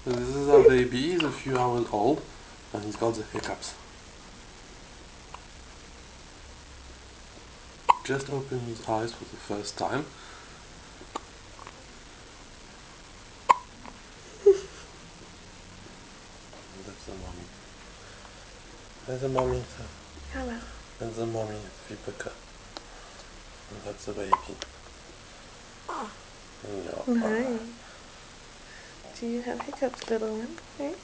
This is our baby. He's a few hours old, and he's got the hiccups. Just opened his eyes for the first time. That's the mommy. There's the mommy. Hello. That's the mommy, Vipaka. And that's the baby. Yeah. Hi. Do you have hiccups, little one? Hey?